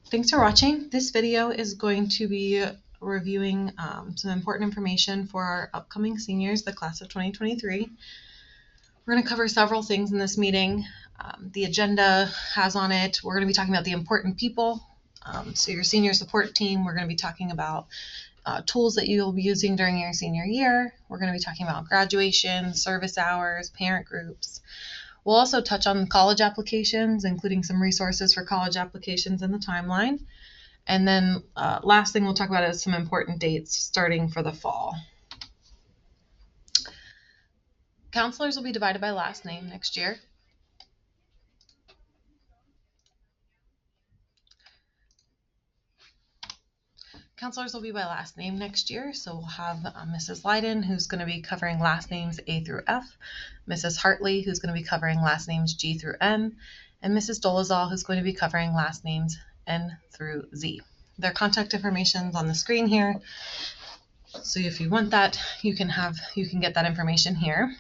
Thanks for watching. This video is going to be reviewing some important information for our upcoming seniors, the class of 2023. We're going to cover several things in this meeting. The agenda has on it, we're going to be talking about the important people. So your senior support team, we're going to be talking about tools that you'll be using during your senior year. We're going to be talking about graduation, service hours, parent groups. We'll also touch on college applications, including some resources for college applications in the timeline. And then last thing we'll talk about is some important dates starting for the fall. Counselors will be divided by last name next year. Counselors will be by last name next year, so we'll have Mrs. Leiden, who's going to be covering last names A through F, Mrs. Hartley, who's going to be covering last names G through M, and Mrs. Dolezal, who's going to be covering last names N through Z. Their contact information is on the screen here, so if you want that, you can get that information here.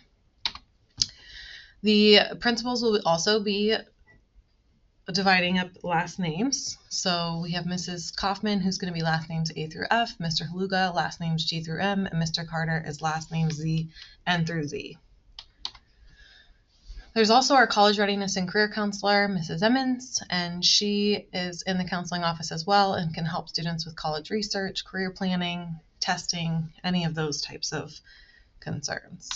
The principals will also be dividing up last names. So we have Mrs. Kaufman, who's going to be last names A through F, Mr. Haluga, last names G through M, and Mr. Carter is last names Z, N through Z. There's also our college readiness and career counselor, Mrs. Emmons, and she is in the counseling office as well and can help students with college research, career planning, testing, any of those types of concerns.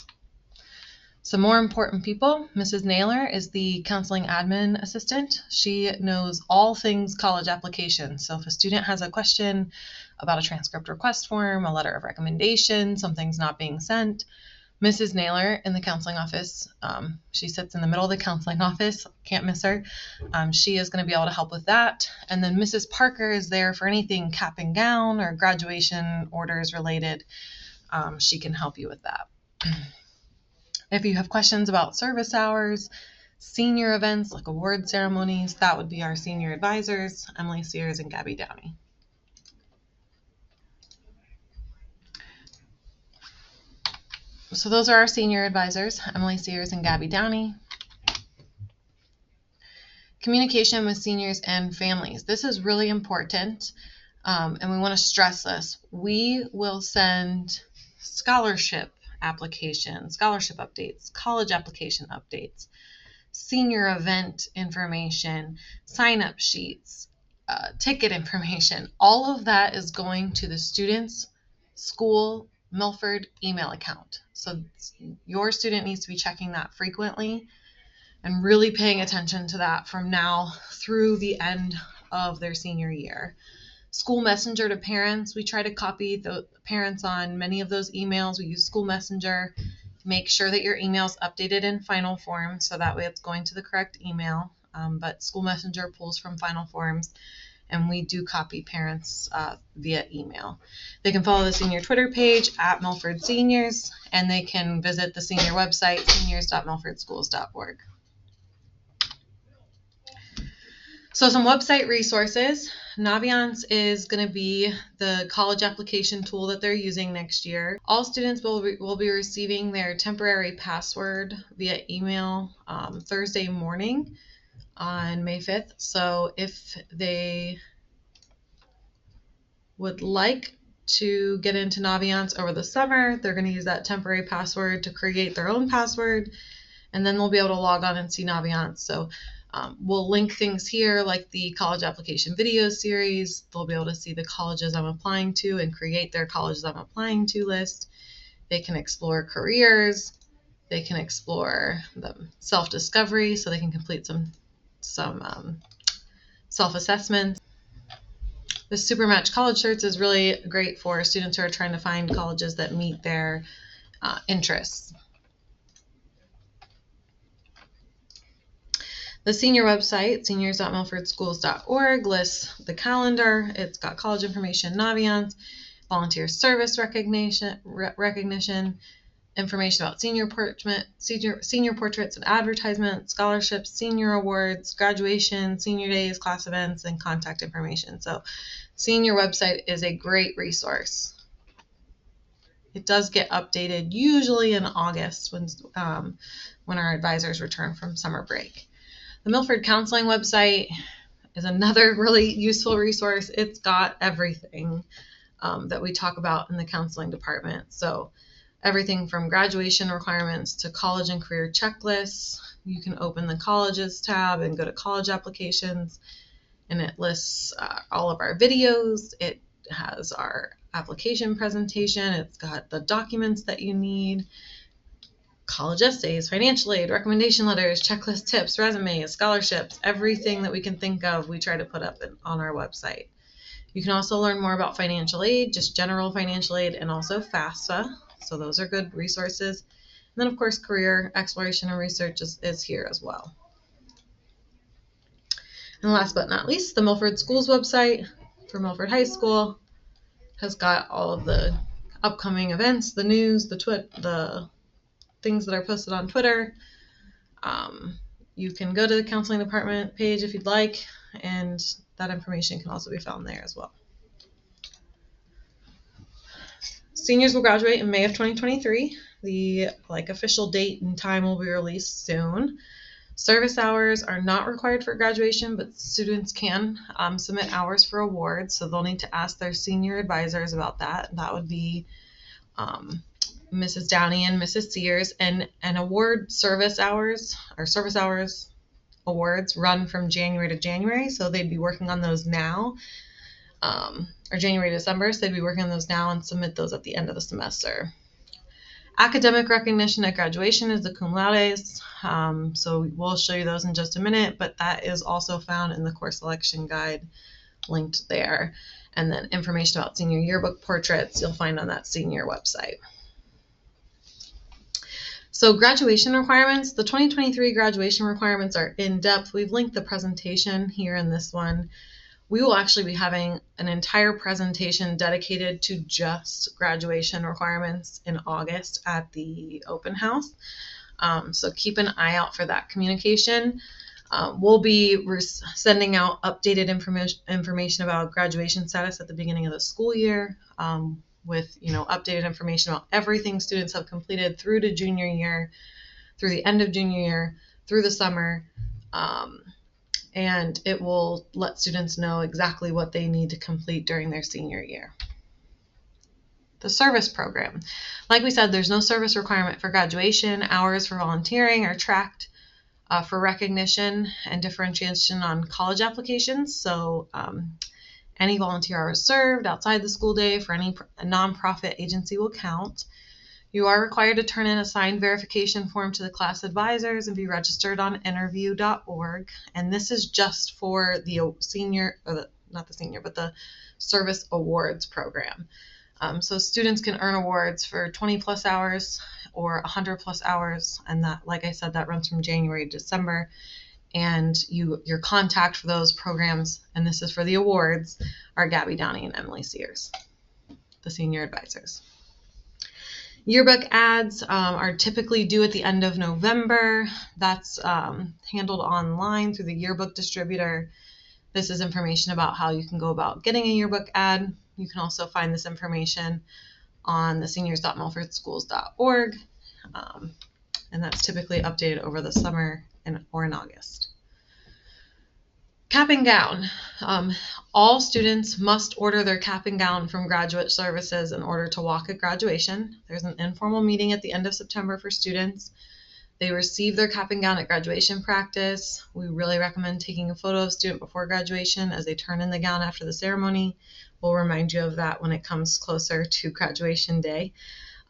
Some more important people, Mrs. Naylor is the counseling admin assistant. She knows all things college application. So if a student has a question about a transcript request form, a letter of recommendation, something's not being sent, Mrs. Naylor in the counseling office, she sits in the middle of the counseling office, can't miss her. She is going to be able to help with that. And then Mrs. Parker is there for anything cap and gown or graduation orders related. She can help you with that. If you have questions about service hours, senior events like award ceremonies, that would be our senior advisors, Emily Sears and Gabby Downey. So those are our senior advisors, Emily Sears and Gabby Downey. Communication with seniors and families. This is really important, and we want to stress this. We will send scholarship applications, scholarship updates, college application updates, senior event information, sign-up sheets, ticket information. All of that is going to the student's school Milford email account. So your student needs to be checking that frequently and really paying attention to that from now through the end of their senior year. School Messenger to parents, we try to copy the parents on many of those emails. We use School Messenger. Make sure that your email is updated in final form, so that way it's going to the correct email. But School Messenger pulls from final forms, and we do copy parents via email. They can follow the senior Twitter page at Milford Seniors, and they can visit the senior website, seniors.milfordschools.org. So some website resources. Naviance is going to be the college application tool that they're using next year. All students will be receiving their temporary password via email Thursday morning on May 5th. So if they would like to get into Naviance over the summer, they're going to use that temporary password to create their own password, and then they'll be able to log on and see Naviance. So we'll link things here like the college application video series. They'll be able to see the colleges I'm applying to and create their colleges I'm applying to list. They can explore careers. They can explore the self-discovery, so they can complete some self-assessments. The Supermatch College Search is really great for students who are trying to find colleges that meet their interests. The senior website, seniors.milfordschools.org, lists the calendar. It's got college information, Naviance, volunteer service recognition, information about senior portraits and advertisements, scholarships, senior awards, graduation, senior days, class events, and contact information. So senior website is a great resource. It does get updated usually in August when our advisors return from summer break. The Milford Counseling website is another really useful resource. It's got everything that we talk about in the counseling department. So everything from graduation requirements to college and career checklists. You can open the colleges tab and go to college applications, and it lists all of our videos. It has our application presentation. It's got the documents that you need, college essays, financial aid, recommendation letters, checklist tips, resumes, scholarships, everything that we can think of, we try to put up on our website. You can also learn more about financial aid, just general financial aid, and also FAFSA. So those are good resources. And then, of course, career exploration and research is here as well. And last but not least, the Milford Schools website for Milford High School has got all of the upcoming events, the news, the things that are posted on Twitter. You can go to the counseling department page if you'd like, and that information can also be found there as well. Seniors will graduate in May of 2023. The official date and time will be released soon. Service hours are not required for graduation, but students can submit hours for awards, so they'll need to ask their senior advisors about that. That would be Mrs. Downey and Mrs. Sears, and award service hours awards run from January to January, so they'd be working on those now, or January to December, so they'd be working on those now and submit those at the end of the semester. Academic recognition at graduation is the cum laudes, so we'll show you those in just a minute, but that is also found in the course selection guide linked there. And then information about senior yearbook portraits you'll find on that senior website. So graduation requirements, the 2023 graduation requirements are in depth. We've linked the presentation here in this one. We will actually be having an entire presentation dedicated to just graduation requirements in August at the open house. So keep an eye out for that communication. We'll be sending out updated information about graduation status at the beginning of the school year, with updated information about everything students have completed through to junior year, through the end of junior year, through the summer, and it will let students know exactly what they need to complete during their senior year. The service program. Like we said, there's no service requirement for graduation. Hours for volunteering are tracked for recognition and differentiation on college applications. So any volunteer hours served outside the school day for any nonprofit agency will count. You are required to turn in a signed verification form to the class advisors and be registered on interview.org. And this is just for the the service awards program. So students can earn awards for 20 plus hours or 100 plus hours. And that, like I said, that runs from January to December. And your contact for those programs, and this is for the awards, are Gabby Downey and Emily Sears, the senior advisors. Yearbook ads are typically due at the end of November. That's handled online through the yearbook distributor. This is information about how you can go about getting a yearbook ad. You can also find this information on the seniors.milfordschools.org, and that's typically updated over the summer or in August. Cap and gown. All students must order their cap and gown from Graduate Services in order to walk at graduation. There's an informal meeting at the end of September for students. They receive their cap and gown at graduation practice. We really recommend taking a photo of a student before graduation as they turn in the gown after the ceremony. We'll remind you of that when it comes closer to graduation day.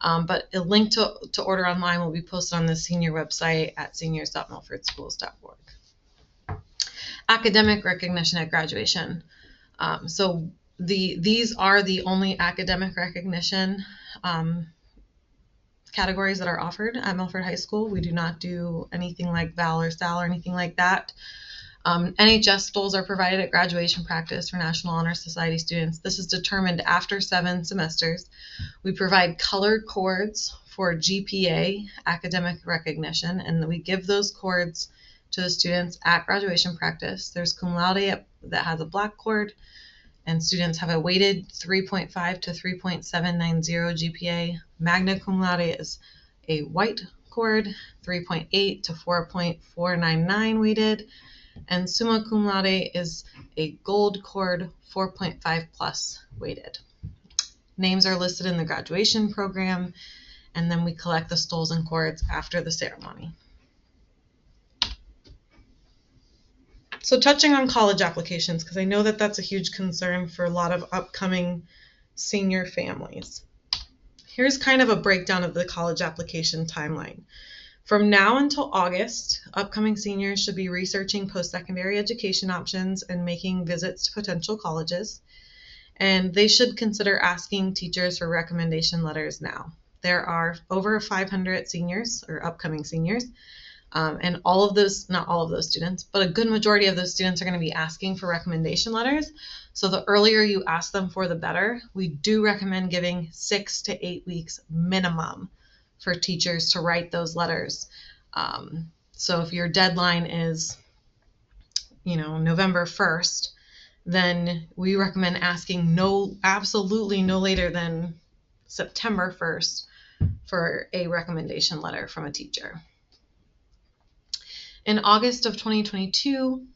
But a link to order online will be posted on the senior website at seniors.milfordschools.org. Academic recognition at graduation. So these are the only academic recognition categories that are offered at Milford High School. We do not do anything like Val or Sal or anything like that. NHS stoles are provided at graduation practice for National Honor Society students. This is determined after 7 semesters. We provide colored cords for GPA, academic recognition, and we give those cords to the students at graduation practice. There's cum laude that has a black cord, and students have a weighted 3.5 to 3.790 GPA. Magna cum laude is a white cord, 3.8 to 4.499 weighted, And summa cum laude is a gold cord 4.5 plus weighted. Names are listed in the graduation program, and then we collect the stoles and cords after the ceremony. So touching on college applications, because I know that that's a huge concern for a lot of upcoming senior families. Here's kind of a breakdown of the college application timeline. From now until August, upcoming seniors should be researching post-secondary education options and making visits to potential colleges. And they should consider asking teachers for recommendation letters now. There are over 500 seniors or upcoming seniors. And all of those, not all of those students, but a good majority of those students are going to be asking for recommendation letters. So the earlier you ask them for, the better. We do recommend giving 6 to 8 weeks minimum for teachers to write those letters. So if your deadline is, November 1st, then we recommend asking absolutely no later than September 1st for a recommendation letter from a teacher. In August of 2022,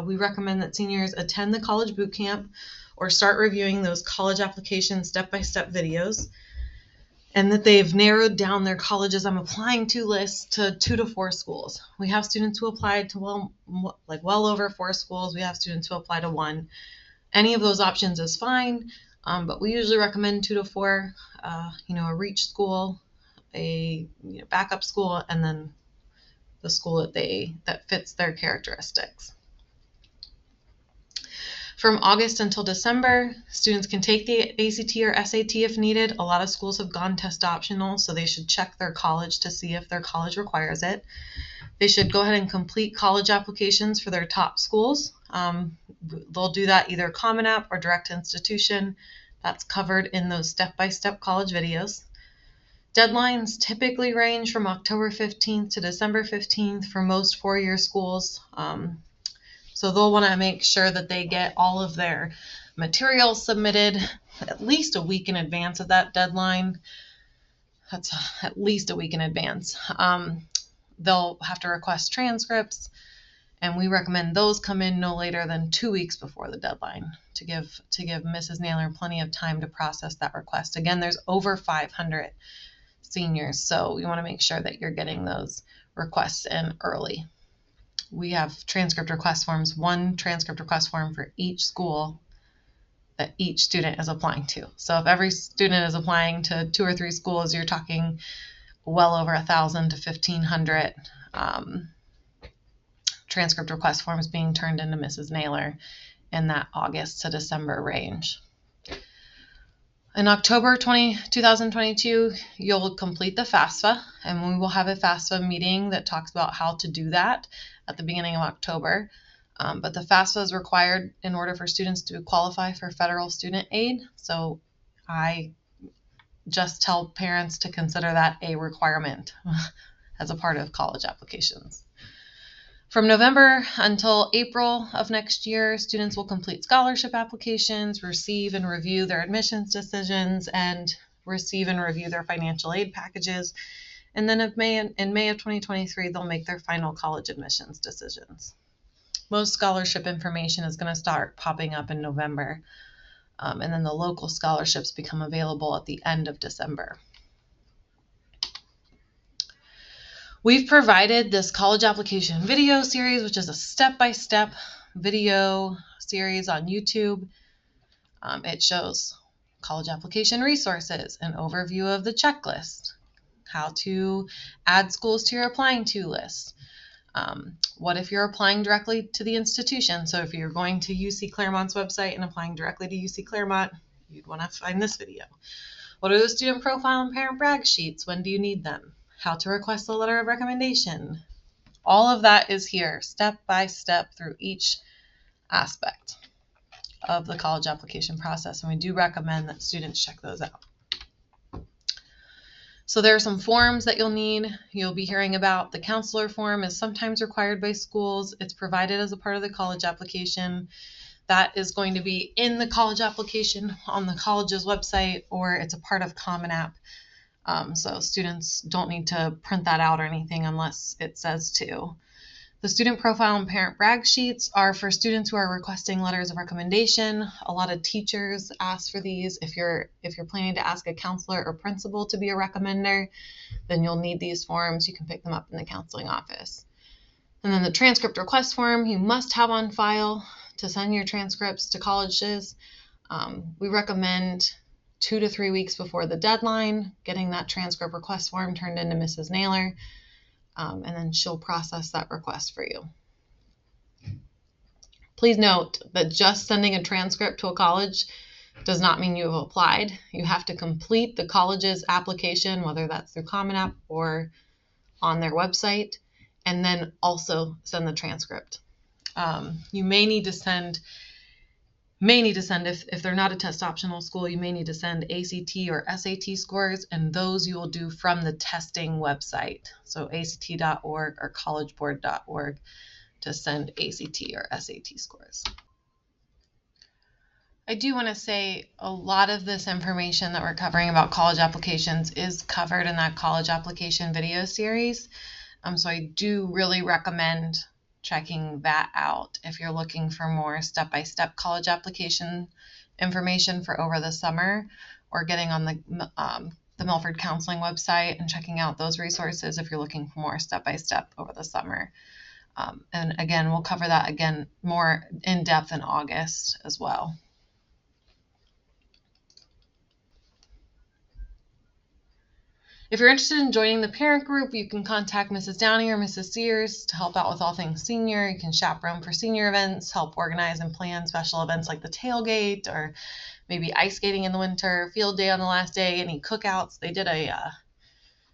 we recommend that seniors attend the college bootcamp or start reviewing those college application step-by-step videos, and that they've narrowed down their colleges I'm applying to list to 2 to 4 schools. We have students who applied to well over 4 schools. We have students who apply to 1. Any of those options is fine, but we usually recommend 2 to 4, a reach school, a backup school, and then the school that fits their characteristics. From August until December, students can take the ACT or SAT if needed. A lot of schools have gone test optional, so they should check their college to see if their college requires it. They should go ahead and complete college applications for their top schools. They'll do that either Common App or direct institution. That's covered in those step-by-step college videos. Deadlines typically range from October 15th to December 15th for most 4-year schools. So they'll want to make sure that they get all of their materials submitted at least a week in advance of that deadline. That's at least a week in advance. They'll have to request transcripts, and we recommend those come in no later than 2 weeks before the deadline to give Mrs. Naylor plenty of time to process that request. Again, there's over 500 seniors, so we want to make sure that you're getting those requests in early. We have transcript request forms, 1 transcript request form for each school that each student is applying to. So if every student is applying to 2 or 3 schools, you're talking well over 1,000 to 1,500 transcript request forms being turned into Mrs. Naylor in that August to December range. In October 2022, you'll complete the FAFSA, and we will have a FAFSA meeting that talks about how to do that at the beginning of October. But the FAFSA is required in order for students to qualify for federal student aid. So I just tell parents to consider that a requirement as a part of college applications. From November until April of next year, students will complete scholarship applications, receive and review their admissions decisions, and receive and review their financial aid packages. And then in May of 2023, they'll make their final college admissions decisions. Most scholarship information is going to start popping up in November, and then the local scholarships become available at the end of December. We've provided this college application video series, which is a step-by-step video series on YouTube. It shows college application resources, an overview of the checklist, how to add schools to your applying to list. What if you're applying directly to the institution? So if you're going to UC Claremont's website and applying directly to UC Claremont, you'd want to find this video. What are the student profile and parent brag sheets? When do you need them? How to request a letter of recommendation. All of that is here, step by step through each aspect of the college application process, and we do recommend that students check those out. So there are some forms that you'll need. You'll be hearing about the counselor form is sometimes required by schools. It's provided as a part of the college application. That is going to be in the college application on the college's website, or it's a part of Common App. So students don't need to print that out or anything unless it says to. The student profile and parent brag sheets are for students who are requesting letters of recommendation. A lot of teachers ask for these. If you're planning to ask a counselor or principal to be a recommender, then you'll need these forms. You can pick them up in the counseling office. And then the transcript request form you must have on file to send your transcripts to colleges. We recommend 2 to 3 weeks before the deadline, getting that transcript request form turned into Mrs. Naylor, and then she'll process that request for you. Please note that just sending a transcript to a college does not mean you have applied. You have to complete the college's application, whether that's through Common App or on their website, and then also send the transcript. You may need to send, if they're not a test optional school, you may need to send ACT or SAT scores, and those you will do from the testing website. So ACT.org or collegeboard.org to send ACT or SAT scores. I do want to say a lot of this information that we're covering about college applications is covered in that college application video series. So I do really recommend checking that out if you're looking for more step-by-step college application information for over the summer, or getting on the Milford Counseling website and checking out those resources if you're looking for more step-by-step over the summer. And again, we'll cover that again more in depth in August as well. If you're interested in joining the parent group, you can contact Mrs. Downey or Mrs. Sears to help out with all things senior. You can chaperone for senior events, help organize and plan special events like the tailgate, or maybe ice skating in the winter, field day on the last day, any cookouts. They did a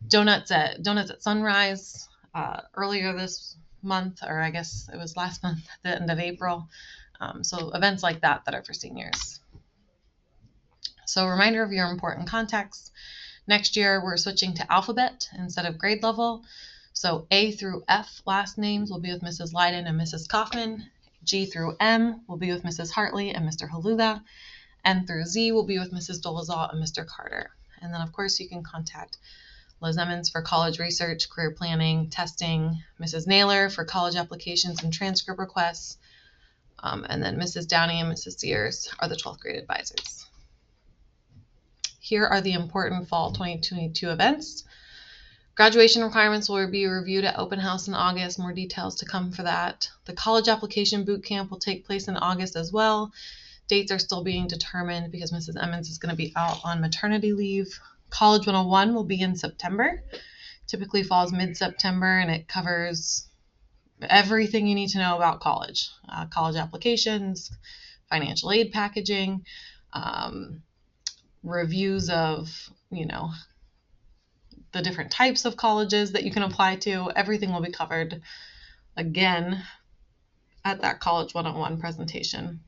donuts at sunrise earlier this month, or I guess it was last month at the end of April. So events like that are for seniors. So a reminder of your important contacts. Next year, we're switching to alphabet instead of grade level. So A through F last names will be with Mrs. Leiden and Mrs. Kaufman. G through M will be with Mrs. Hartley and Mr. Halula. N through Z will be with Mrs. Dolezal and Mr. Carter. And then, of course, you can contact Liz Emmons for college research, career planning, testing, Mrs. Naylor for college applications and transcript requests, and then Mrs. Downey and Mrs. Sears are the 12th grade advisors. Here are the important fall 2022 events. Graduation requirements will be reviewed at open house in August. More details to come for that. The college application boot camp will take place in August as well. Dates are still being determined because Mrs. Emmons is going to be out on maternity leave. College 101 will be in September. Typically falls mid-September, and it covers everything you need to know about college. College applications, financial aid packaging, reviews of, the different types of colleges that you can apply to. Everything will be covered again at that College 101 presentation.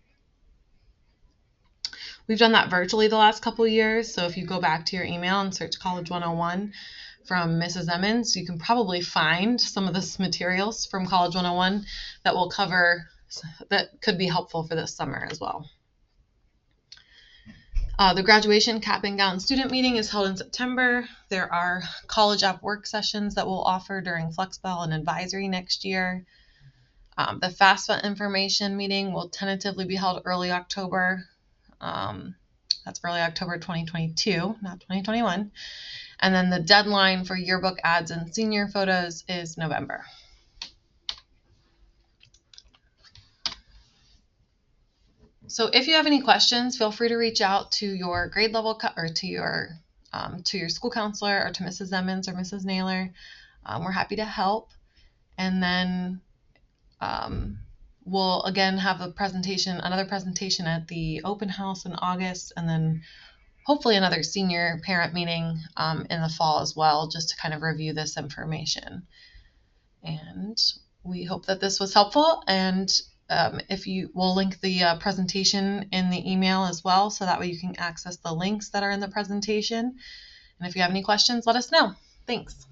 We've done that virtually the last couple years, so if you go back to your email and search College 101 from Mrs. Emmons, you can probably find some of this materials from College 101 that will cover, that could be helpful for this summer as well. The graduation cap and gown student meeting is held in September. There are college app work sessions that we'll offer during FlexBell and advisory next year. The FAFSA information meeting will tentatively be held early October. That's early October 2022, not 2021. And then the deadline for yearbook ads and senior photos is November. So if you have any questions, feel free to reach out to your grade level or to your school counselor, or to Mrs. Emmons or Mrs. Naylor. We're happy to help. And then we'll again have another presentation at the open house in August, and then hopefully another senior parent meeting in the fall as well, just to kind of review this information. And we hope that this was helpful, and we'll link the presentation in the email as well, so that way you can access the links that are in the presentation. And if you have any questions, let us know. Thanks.